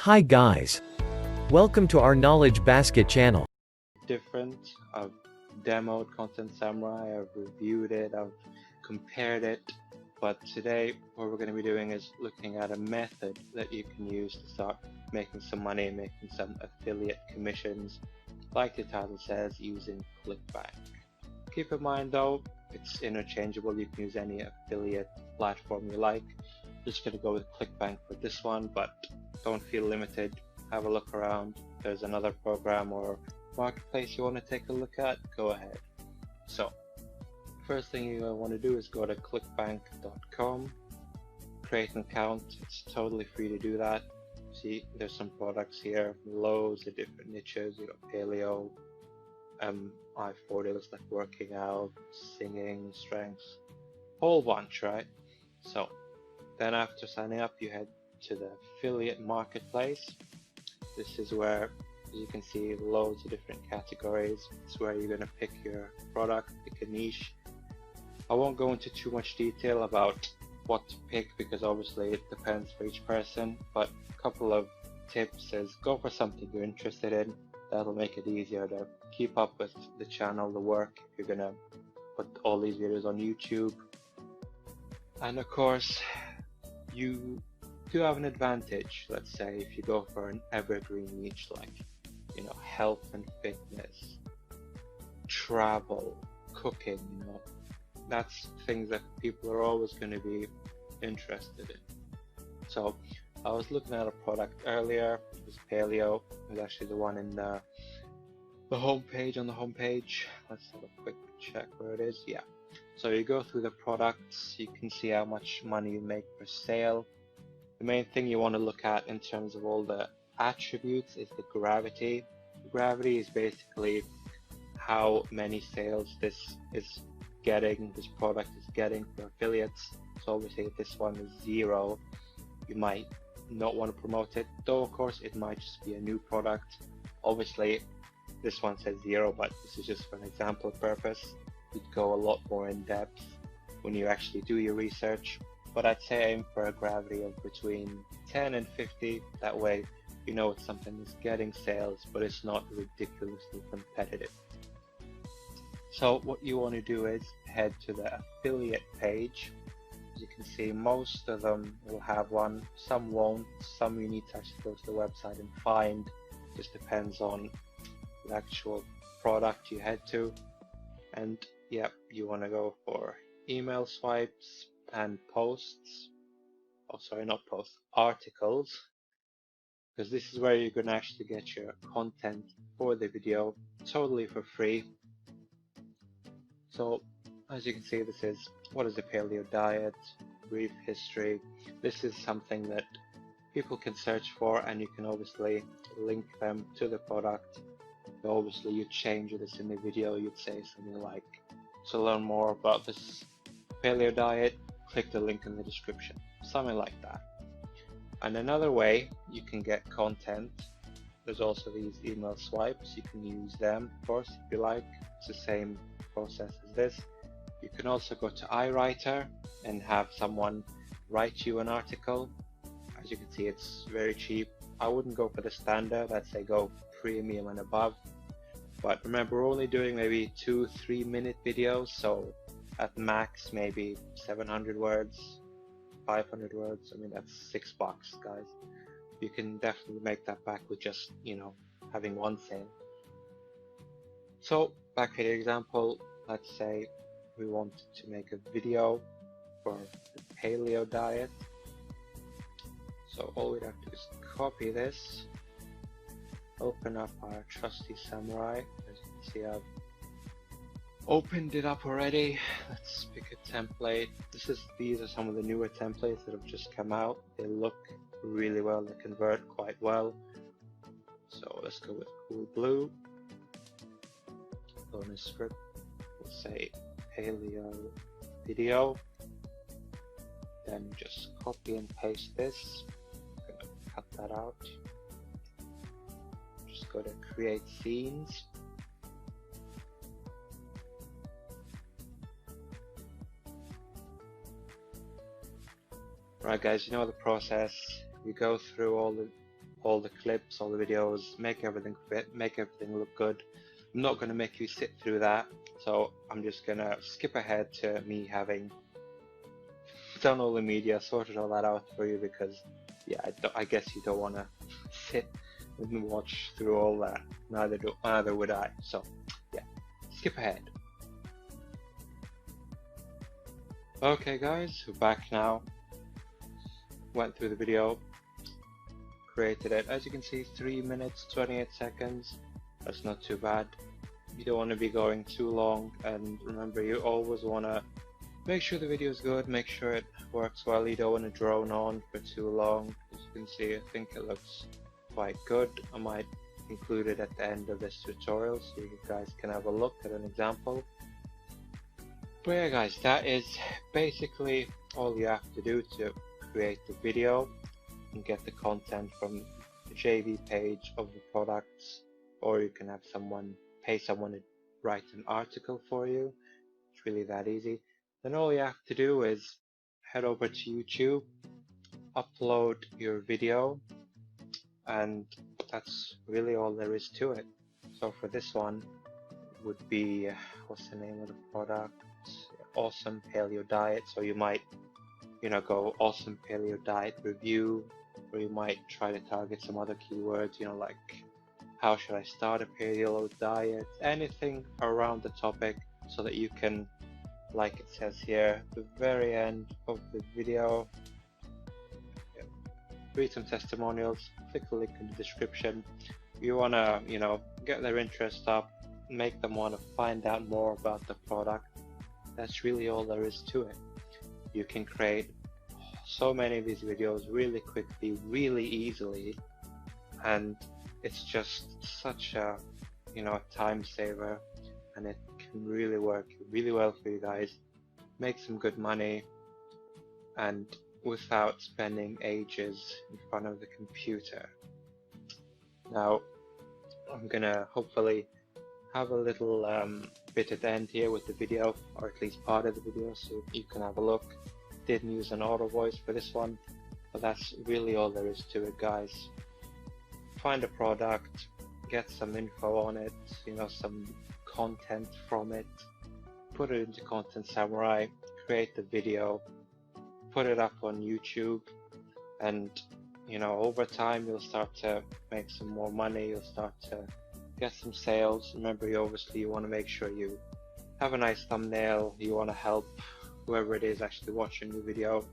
Hi guys. Welcome to our Knowledge Basket channel. Different. I've demoed ContentSamurai, I've reviewed it, I've compared it, but today what we're going to be doing is looking at a method that you can use to start making some money, making some affiliate commissions, like the title says, using ClickBank. Keep in mind though, it's interchangeable, you can use any affiliate platform you like. Just going to go with ClickBank for this one, but don't feel limited. Have a look around. If there's another program or marketplace you want to take a look at, go ahead. So first thing you want to do is go to clickbank.com, create an account. It's totally free to do that. See, there's some products here, loads of different niches. You got paleo, I-40 looks like working out, singing, strengths, whole bunch, right? So then after signing up, you head to the affiliate marketplace. This is where you can see loads of different categories. It's where you're going to pick your product, pick a niche. I won't go into too much detail about what to pick because obviously it depends for each person, but a couple of tips is go for something you're interested in. That'll make it easier to keep up with the channel, the work, if you're going to put all these videos on YouTube. And of course, you do have an advantage. Let's say if you go for an evergreen niche like, you know, health and fitness, travel, cooking, you know, that's things that people are always going to be interested in. So I was looking at a product earlier. It was paleo. It was actually the one in the homepage. On the homepage, let's have a quick check where it is. Yeah. So you go through the products, you can see how much money you make per sale. The main thing you want to look at in terms of all the attributes is the gravity. Gravity is basically how many sales this product is getting for affiliates. So obviously if this one is 0, you might not want to promote it, though of course it might just be a new product. Obviously this one says 0, but this is just for an example purpose. You'd go a lot more in depth when you actually do your research, but I'd say aim for a gravity of between 10 and 50. That way you know it's something that's getting sales, but it's not ridiculously competitive. So what you want to do is head to the affiliate page. As you can see, most of them will have one, some won't, some you need to actually go to the website and find. Just depends on the actual product you head to. And yeah, you want to go for email swipes and posts. Oh, sorry, not posts, articles, because this is where you're going to actually get your content for the video totally for free. So as you can see, this is what is a paleo diet, brief history. This is something that people can search for, and you can obviously link them to the product. So obviously you change this in the video, you'd say something like, to learn more about this paleo diet, click the link in the description, something like that. And another way you can get content, there's also these email swipes. You can use them, of course, if you like. It's the same process as this. You can also go to iWriter and have someone write you an article. As you can see, it's very cheap. I wouldn't go for the standard, I'd say go premium and above. But remember, we're only doing maybe 2-3 minute videos, so at max maybe 700 words, 500 words. I mean, that's $6, guys. You can definitely make that back with just, you know, having one sale. So back to the example, let's say we want to make a video for the paleo diet. So all we'd have to do is copy this, open up our trusty Samurai. As you can see, I've opened it up already. Let's pick a template. These are some of the newer templates that have just come out. They look really well, they convert quite well. So let's go with cool blue. Bonus script, we'll say paleo video. Then just copy and paste this. I'm gonna cut that out. Just go to create scenes. Right guys, you know the process. You go through all the all the clips, all the videos, make everything fit, make everything look good. I'm not going to make you sit through that, so I'm just going to skip ahead to me having done all the media, sorted all that out for you, because yeah, I guess you don't want to sit and watch through all that. Neither would I. So yeah, skip ahead. Okay guys, we're back now. Went through the video, created it. As you can see, 3 minutes 28 seconds. That's not too bad. You don't want to be going too long, and remember, you always want to make sure the video is good, make sure it works well. You don't want to drone on for too long. As you can see, I think it looks quite good. I might include it at the end of this tutorial so you guys can have a look at an example. But yeah guys, that is basically all you have to do to create the video and get the content from the JV page of the products, or you can have pay someone to write an article for you. It's really that easy. Then all you have to do is head over to YouTube, upload your video, and that's really all there is to it. So for this one, it would be, what's the name of the product? Awesome Paleo Diet. So you might, go Awesome Paleo Diet Review, or you might try to target some other keywords, like how should I start a paleo diet, anything around the topic, so that you can, like it says here, the very end of the video, read some testimonials, click the link in the description. You want to, get their interest up, make them want to find out more about the product. That's really all there is to it. You can create so many of these videos really quickly, really easily, and it's just such a, time saver, and it can really work really well for you guys. Make some good money, and without spending ages in front of the computer. Now, I'm gonna hopefully have a little bit at the end here with the video, or at least part of the video, so you can have a look. Didn't use an auto voice for this one, but that's really all there is to it, guys. Find a product, get some info on it, some content from it, put it into ContentSamurai, create the video, put it up on YouTube, and over time you'll start to make some more money. You'll start to get some sales. Remember, you want to make sure you have a nice thumbnail. You want to help whoever it is actually watching the video.